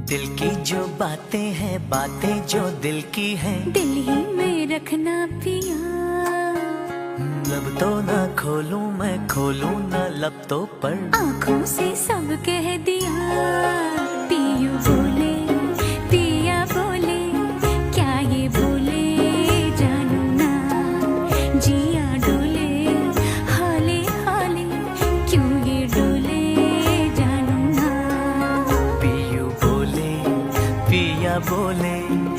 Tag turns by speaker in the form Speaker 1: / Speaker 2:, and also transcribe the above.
Speaker 1: दिल की जो बातें हैं, बातें जो दिल की हैं,
Speaker 2: दिल ही में रखना पिया।
Speaker 1: लब तो ना खोलूं मैं, खोलूं ना लब तो पर
Speaker 2: आँखों से सब कह दिया। पियू बोले, पिया बोले, क्या ये बोले जानू ना। जिया डोले हाले हाले, क्यों ये डोले जानू ना।
Speaker 1: पियू बोले, पिया बोले,